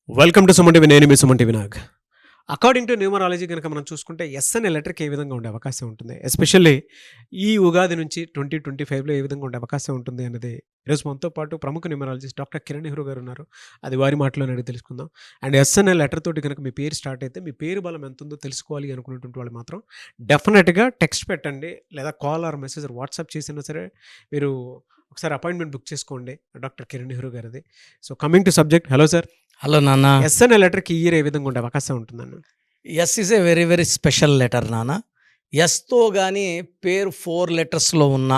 Welcome to Suman TV. నేను మీ Suman TV Nag. According to numerology కనుక మనం చూసుకుంటే ఎస్ అనే లెటర్కి ఏ విధంగా ఉండే అవకాశం ఉంటుంది, ఎస్పెషల్లీ ఈ ఉగాది నుంచి 2025లో ఏ విధంగా ఉండే అవకాశం ఉంటుంది అనేది ఈరోజు మనతో పాటు ప్రముఖ న్యూమరాలజిస్ట్ డాక్టర్ కిరణ్ నెహ్రూ గారు ఉన్నారు. అది వారి మాటలోనే అడిగి తెలుసుకుందాం. అండ్ ఎస్ అనే లెటర్ తోటి కనుక మీ పేరు స్టార్ట్ అయితే మీ పేరు బలం ఎంత ఉందో తెలుసుకోవాలి అనుకున్నటువంటి వాళ్ళు మాత్రం డెఫినెట్గా టెక్స్ట్ పెట్టండి, లేదా కాల్ ఆర్ మెసేజ్ వాట్సాప్ చేసినా సరే మీరు ఒకసారి అపాయింట్మెంట్ బుక్ చేసుకోండి డాక్టర్ కిరణ్ నెహ్రూ గారిది. So coming to subject, hello sir. Hello నాన్న. ఎస్ అనే లెటర్కి ఇయర్ ఏ విధంగా ఉండే అవకాశం ఉంటుందన్న? S is a very very special letter నాన్న. ఎస్తో కానీ పేరు 4 లెటర్స్లో ఉన్న,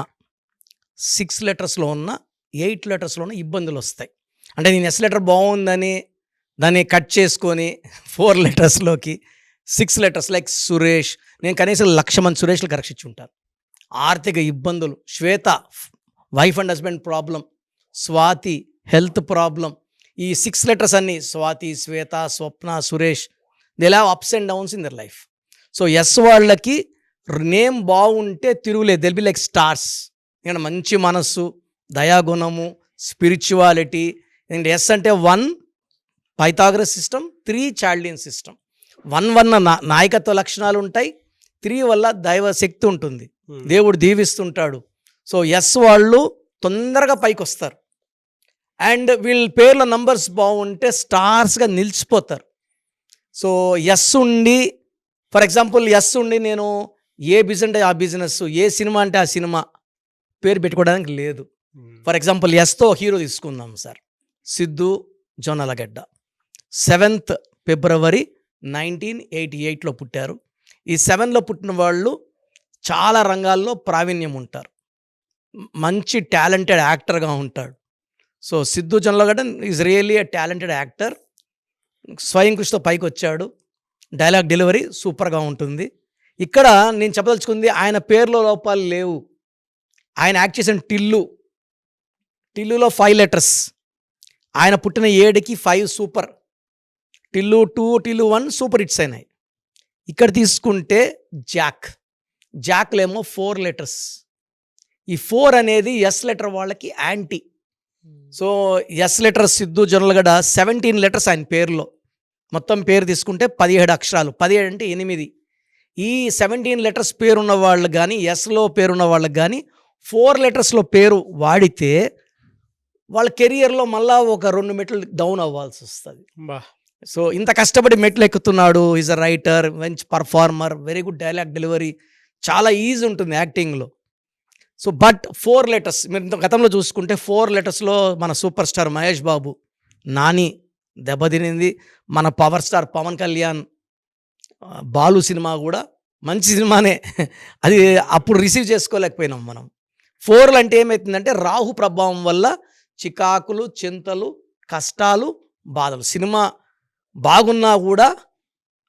6 లెటర్స్లో ఉన్న, 8 లెటర్స్లో ఉన్న ఇబ్బందులు వస్తాయి. అంటే నేను ఎస్ లెటర్ బాగుందని దాన్ని కట్ చేసుకొని 4 లెటర్స్లోకి 6 లెటర్స్ లైక్ సురేష్, నేను కనీసం 1,00,000 మంది సురేష్లు కరెక్ట్ ఉంటాను. ఆర్థిక ఇబ్బందులు, Swetha wife and husband problem, Swathi health problem, ఈ 6 లెటర్స్ అన్నీ Swathi, Swetha, Swapna, Suresh, they have ups and downs in their life. So S వాళ్ళకి నేమ్ బాగుంటే తిరుగులేదు, దెల్ బి లైక్ స్టార్స్. ఎందుకంటే మంచి మనస్సు, దయాగుణము, స్పిరిచువాలిటీ. ఎందుకంటే ఎస్ అంటే 1 పైథాగరస్ సిస్టమ్, 3 చాల్డియన్ సిస్టమ్. 1 వల్ల నాయకత్వ లక్షణాలు ఉంటాయి, 3 వల్ల దైవ శక్తి ఉంటుంది, దేవుడు దీవిస్తుంటాడు. సో ఎస్ వాళ్ళు తొందరగా పైకి వస్తారు. అండ్ వీళ్ళ పేర్ల నంబర్స్ బాగుంటే స్టార్స్గా నిలిచిపోతారు. సో ఎస్ ఉండి, ఫర్ ఎగ్జాంపుల్ ఎస్ ఉండి నేను ఏ బిజినెస్ అంటే ఆ బిజినెస్, ఏ సినిమా అంటే ఆ సినిమా పేరు పెట్టుకోవడానికి లేదు. ఫర్ ఎగ్జాంపుల్ ఎస్తో హీరో తీసుకుందాం సార్, సిద్ధు జొన్నలగడ్డ. 7th ఫిబ్రవరి 1988లో పుట్టారు. ఈ 7లో పుట్టిన వాళ్ళు చాలా రంగాల్లో ప్రావీణ్యం ఉంటారు, మంచి టాలెంటెడ్ యాక్టర్గా ఉంటాడు. So Siddhu Jonnalagadda is really a talented actor. స్వయం కృషితో పైకి వచ్చాడు, డైలాగ్ డెలివరీ సూపర్గా ఉంటుంది. ఇక్కడ నేను చెప్పదలుచుకుంది, ఆయన పేర్లో లోపాలు లేవు. ఆయన యాక్ట్ చేసిన టిల్లులో 5 లెటర్స్, ఆయన పుట్టిన ఏడుకి 5 super, Tillu 2, Tillu 1 super hits అయినాయి. ఇక్కడ తీసుకుంటే జాక్లేమో 4 లెటర్స్. ఈ 4 అనేది ఎస్ లెటర్ వాళ్ళకి anti. So S letter Siddhu Jonnalagadda 17 letters ఆయన పేరులో. మొత్తం పేరు తీసుకుంటే 17 అక్షరాలు, 17 అంటే 8. ఈ 17 లెటర్స్ పేరున్న వాళ్ళు కానీ, ఎస్లో పేరున్న వాళ్ళకి కానీ 4 లెటర్స్లో పేరు వాడితే వాళ్ళ కెరియర్లో మళ్ళా ఒక 2 మెట్లు డౌన్ అవ్వాల్సి వస్తుంది. సో ఇంత కష్టపడి మెట్లు ఎక్కుతున్నాడు, ఈజ్ అ రైటర్, మంచి performer, very good dialogue delivery, చాలా ఈజీ ఉంటుంది యాక్టింగ్లో. సో బట్ 4 లెటర్స్ మీరు గతంలో చూసుకుంటే 4 లెటర్స్లో మన సూపర్ స్టార్ మహేష్ బాబు, నాని దెబ్బతినింది. మన పవర్ స్టార్ పవన్ కళ్యాణ్, బాలు సినిమా కూడా మంచి సినిమానే, అది అప్పుడు రిసీవ్ చేసుకోలేకపోయినాం మనం. 4 అంటే ఏమవుతుందంటే రాహు ప్రభావం వల్ల చికాకులు, చింతలు, కష్టాలు, బాధలు. సినిమా బాగున్నా కూడా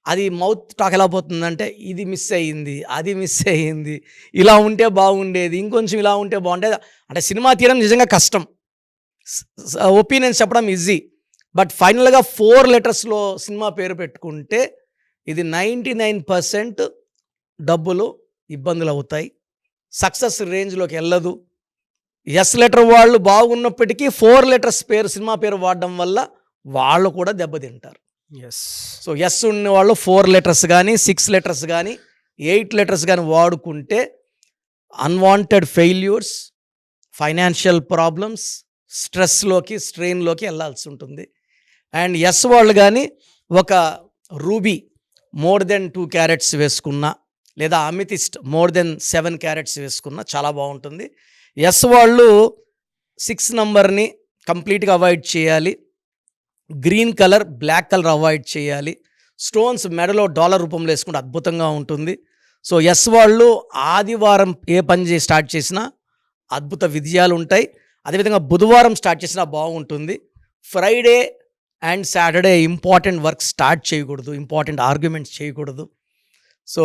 అది మౌత్ టాక్ ఎలా పోతుందంటే ఇది మిస్ అయ్యింది, అది మిస్ అయ్యింది, ఇలా ఉంటే బాగుండేది, ఇంకొంచెం ఇలా ఉంటే బాగుండేది. అంటే సినిమా తీయడం నిజంగా కష్టం, ఒపీనియన్స్ చెప్పడం ఈజీ. బట్ ఫైనల్గా 4 లెటర్స్లో సినిమా పేరు పెట్టుకుంటే ఇది 99% డబ్బులు ఇబ్బందులు అవుతాయి, సక్సెస్ రేంజ్లోకి వెళ్ళదు. ఎస్ లెటర్ వాళ్ళు బాగున్నప్పటికీ 4 లెటర్స్ పేరు, సినిమా పేరు వాడడం వల్ల వాళ్ళు కూడా దెబ్బతింటారు. సో ఎస్ ఉన్న వాళ్ళు 4 లెటర్స్ కానీ, 6 లెటర్స్ కానీ, 8 లెటర్స్ కానీ వాడుకుంటే అన్వాంటెడ్ ఫెయిల్యూర్స్, ఫైనాన్షియల్ ప్రాబ్లమ్స్, స్ట్రెస్లోకి, స్ట్రెయిన్లోకి వెళ్ళాల్సి ఉంటుంది. అండ్ ఎస్ వాళ్ళు కానీ ఒక రూబీ మోర్ దెన్ 2 క్యారెట్స్ వేసుకున్నా, లేదా అమితిస్ట్ మోర్ దెన్ 7 క్యారెట్స్ వేసుకున్నా చాలా బాగుంటుంది. ఎస్ వాళ్ళు 6 నంబర్ని కంప్లీట్గా అవాయిడ్ చేయాలి, green colour, black colour avoid చేయాలి. స్టోన్స్ మెడలో డాలర్ రూపంలో వేసుకుంటే అద్భుతంగా ఉంటుంది. సో ఎస్ వాళ్ళు ఆదివారం ఏ పని స్టార్ట్ చేసినా అద్భుత విజయాలు ఉంటాయి. అదేవిధంగా బుధవారం స్టార్ట్ చేసినా బాగుంటుంది. Friday and Saturday important work start చేయకూడదు, ఇంపార్టెంట్ ఆర్గ్యుమెంట్స్ చేయకూడదు. సో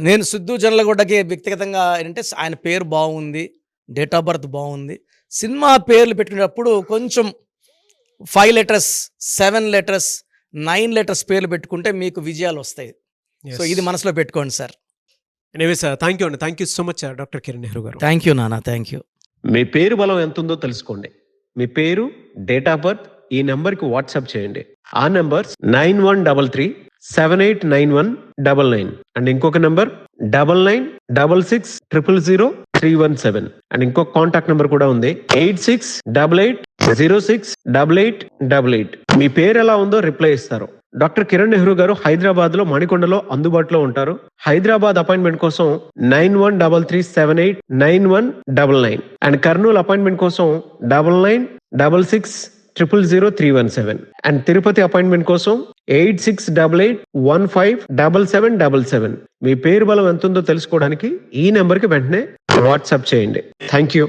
నేను సిద్ధు జొన్నలగడ్డకి వ్యక్తిగతంగా ఏంటంటే ఆయన పేరు బాగుంది, డేట్ ఆఫ్ బర్త్ బాగుంది. సినిమా పేర్లు పెట్టినప్పుడు కొంచెం 5 లెటర్స్, 7 లెటర్స్, 9 లెటర్స్ పేర్లు పెట్టుకుంటే మీకు విజయాలు వస్తాయి. సో ఇది మనసులో పెట్టుకోండి సార్. ఎనీవేస్ థ్యాంక్ యూ అండి, thank you so much doctor Kiran Nehru గారు. థ్యాంక్ యూ నాన్న, థ్యాంక్ యూ. మీ పేరు బలం ఎంత ఉందో తెలుసుకోండి. మీ పేరు, డేట్ ఆఫ్ బర్త్, ఈ నెంబర్కి వాట్సాప్ చేయండి. ఆ నెంబర్ 9133789199 అండ్ ఇంకొక నెంబర్ 9966000317 అండ్ ఇంకొక కాంటాక్ట్ నెంబర్ కూడా ఉంది 8688068888. మీ పేరు ఎలా ఉందో రిప్లై ఇస్తారు. డాక్టర్ కిరణ్ నెహ్రూ గారు హైదరాబాద్ లో మణికొండలో అందుబాటులో ఉంటారు. హైదరాబాద్ అపాయింట్మెంట్ కోసం 9133789199 అండ్ కర్నూలు అపాయింట్మెంట్ కోసం 9966000317 అండ్ తిరుపతి అపాయింట్మెంట్ కోసం 8688157777. మీ పేరు బలం ఎంతుందో తెలుసుకోవడానికి ఈ నెంబర్కి వెంటనే వాట్సాప్ చేయండి. Thank you.